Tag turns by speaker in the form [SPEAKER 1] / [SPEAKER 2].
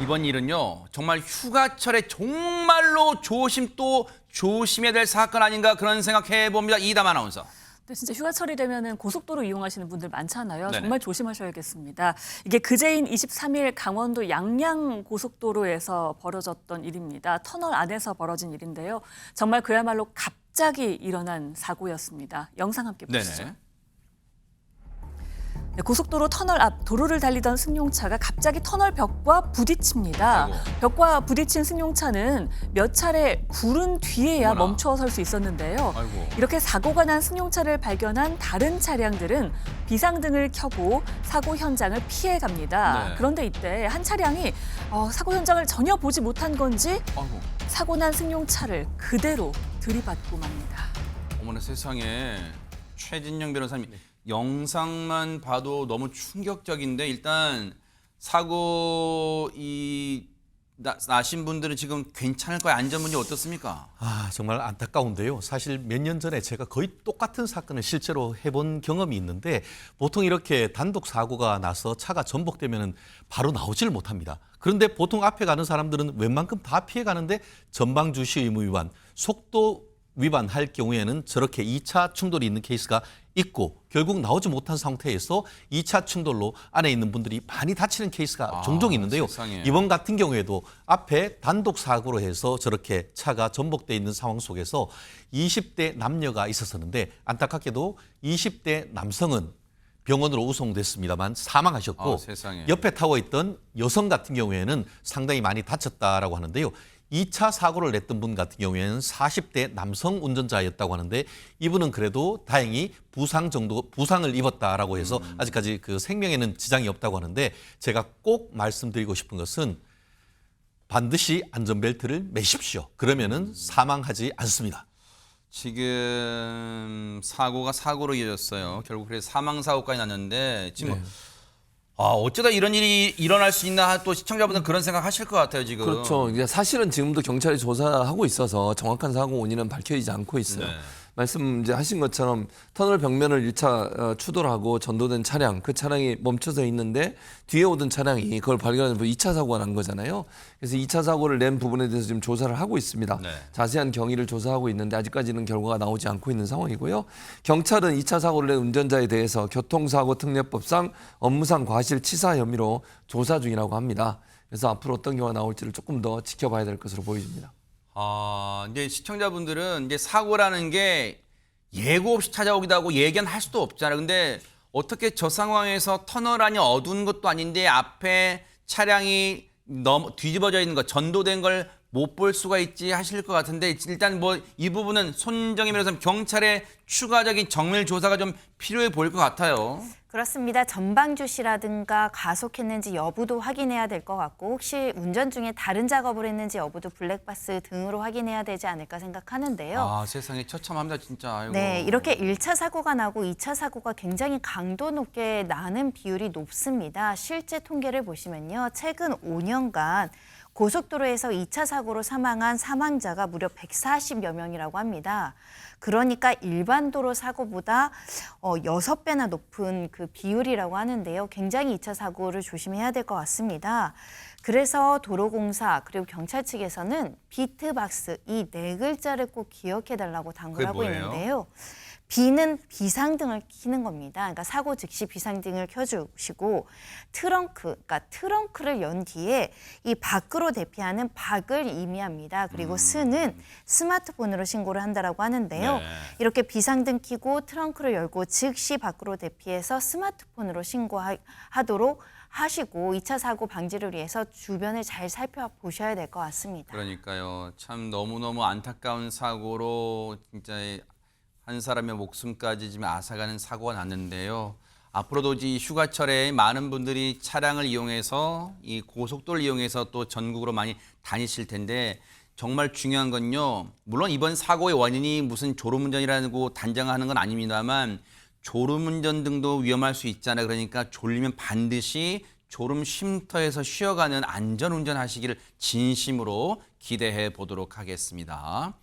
[SPEAKER 1] 이번 일은요, 정말 휴가철에 정말로 조심 또 조심해야 될 사건 아닌가 그런 생각해 봅니다. 이담 아나운서.
[SPEAKER 2] 네, 진짜 휴가철이 되면은 고속도로 이용하시는 분들 많잖아요.
[SPEAKER 1] 네네.
[SPEAKER 2] 정말 조심하셔야겠습니다. 이게 그제인 23일 강원도 양양 고속도로에서 벌어졌던 일입니다. 터널 안에서 벌어진 일인데요. 정말 그야말로 갑자기 일어난 사고였습니다. 영상 함께 보시죠.
[SPEAKER 1] 네네.
[SPEAKER 2] 네, 고속도로 터널 앞 도로를 달리던 승용차가 갑자기 터널 벽과 부딪힙니다.
[SPEAKER 1] 아이고.
[SPEAKER 2] 벽과 부딪힌 승용차는 몇 차례 구른 뒤에야
[SPEAKER 1] 어머나.
[SPEAKER 2] 멈춰설 수 있었는데요.
[SPEAKER 1] 아이고.
[SPEAKER 2] 이렇게 사고가 난 승용차를 발견한 다른 차량들은 비상등을 켜고 사고 현장을 피해갑니다.
[SPEAKER 1] 네.
[SPEAKER 2] 그런데 이때 한 차량이 사고 현장을 전혀 보지 못한 건지
[SPEAKER 1] 아이고.
[SPEAKER 2] 사고 난 승용차를 그대로 들이받고 맙니다.
[SPEAKER 1] 어머나 세상에. 최진영 변호사님, 영상만 봐도 너무 충격적인데 일단 사고 나신 분들은 지금 괜찮을까요? 안전 문제 어떻습니까?
[SPEAKER 3] 정말 안타까운데요. 사실 몇 년 전에 제가 거의 똑같은 사건을 실제로 해본 경험이 있는데 보통 이렇게 단독 사고가 나서 차가 전복되면 바로 나오지를 못합니다. 그런데 보통 앞에 가는 사람들은 웬만큼 다 피해가는데 전방 주시 의무 위반, 속도 위반할 경우에는 저렇게 2차 충돌이 있는 케이스가 있고 결국 나오지 못한 상태에서 2차 충돌로 안에 있는 분들이 많이 다치는 케이스가 종종 있는데요.
[SPEAKER 1] 세상에.
[SPEAKER 3] 이번 같은 경우에도 앞에 단독 사고로 해서 저렇게 차가 전복돼 있는 상황 속에서 20대 남녀가 있었었는데 안타깝게도 20대 남성은 병원으로 우송됐습니다만 사망하셨고
[SPEAKER 1] 세상에.
[SPEAKER 3] 옆에 타고 있던 여성 같은 경우에는 상당히 많이 다쳤다라고 하는데요. 2차 사고를 냈던 분 같은 경우에는 40대 남성 운전자였다고 하는데 이분은 그래도 다행히 부상을 입었다라고 해서 아직까지 그 생명에는 지장이 없다고 하는데 제가 꼭 말씀드리고 싶은 것은 반드시 안전벨트를 매십시오. 그러면은 사망하지 않습니다.
[SPEAKER 1] 지금 사고가 사고로 이어졌어요. 결국 그래서 사망 사고까지 났는데 지금 어쩌다 이런 일이 일어날 수 있나 또 시청자분들 그런 생각하실 것 같아요 지금.
[SPEAKER 4] 그렇죠. 이제 사실은 지금도 경찰이 조사하고 있어서 정확한 사고 원인은 밝혀지지 않고 있어요.
[SPEAKER 1] 네.
[SPEAKER 4] 말씀 이제 하신 것처럼 터널 벽면을 1차 추돌하고 전도된 차량, 그 차량이 멈춰서 있는데 뒤에 오던 차량이 그걸 발견해서 2차 사고가 난 거잖아요. 그래서 2차 사고를 낸 부분에 대해서 지금 조사를 하고 있습니다.
[SPEAKER 1] 네.
[SPEAKER 4] 자세한 경위를 조사하고 있는데 아직까지는 결과가 나오지 않고 있는 상황이고요. 경찰은 2차 사고를 낸 운전자에 대해서 교통사고 특례법상 업무상 과실치사 혐의로 조사 중이라고 합니다. 그래서 앞으로 어떤 경우가 나올지를 조금 더 지켜봐야 될 것으로 보여집니다.
[SPEAKER 1] 이제 시청자분들은 이제 사고라는 게 예고 없이 찾아오기도 하고 예견할 수도 없잖아요. 근데 어떻게 저 상황에서 터널 안이 어두운 것도 아닌데 앞에 차량이 뒤집어져 있는 거, 전도된 걸 못 볼 수가 있지 하실 것 같은데 일단 뭐 이 부분은 손정희 변호사님 경찰의 추가적인 정밀 조사가 좀 필요해 보일 것 같아요.
[SPEAKER 5] 그렇습니다. 전방 주시라든가 가속했는지 여부도 확인해야 될 것 같고 혹시 운전 중에 다른 작업을 했는지 여부도 블랙박스 등으로 확인해야 되지 않을까 생각하는데요.
[SPEAKER 1] 세상에 처참합니다 진짜. 아이고.
[SPEAKER 5] 네, 이렇게 1차 사고가 나고 2차 사고가 굉장히 강도 높게 나는 비율이 높습니다. 실제 통계를 보시면요. 최근 5년간 고속도로에서 2차 사고로 사망한 사망자가 무려 140여 명이라고 합니다. 그러니까 일반 도로 사고보다 6배나 높은 그 비율이라고 하는데요. 굉장히 2차 사고를 조심해야 될 것 같습니다. 그래서 도로공사 그리고 경찰 측에서는 비트박스 이 4글자를 꼭 기억해달라고 당부를
[SPEAKER 1] 그게
[SPEAKER 5] 하고
[SPEAKER 1] 뭐예요?
[SPEAKER 5] 있는데요. B는 비상등을 켜는 겁니다. 그러니까 사고 즉시 비상등을 켜주시고 그러니까 트렁크를 연 뒤에 이 밖으로 대피하는 밖을 의미합니다. 그리고 스는 스마트폰으로 신고를 한다라고 하는데요.
[SPEAKER 1] 네.
[SPEAKER 5] 이렇게 비상등 켜고 트렁크를 열고 즉시 밖으로 대피해서 스마트폰으로 신고하도록 하시고 2차 사고 방지를 위해서 주변을 잘 살펴보셔야 될 것 같습니다.
[SPEAKER 1] 그러니까요. 참 너무너무 안타까운 사고로 진짜 한 사람의 목숨까지 지금 앗아가는 사고가 났는데요. 앞으로도 이 휴가철에 많은 분들이 차량을 이용해서 이 고속도로를 이용해서 또 전국으로 많이 다니실 텐데 정말 중요한 건요. 물론 이번 사고의 원인이 무슨 졸음운전이라고 단정하는 건 아닙니다만 졸음운전 등도 위험할 수 있잖아요. 그러니까 졸리면 반드시 졸음 쉼터에서 쉬어가는 안전운전 하시기를 진심으로 기대해 보도록 하겠습니다.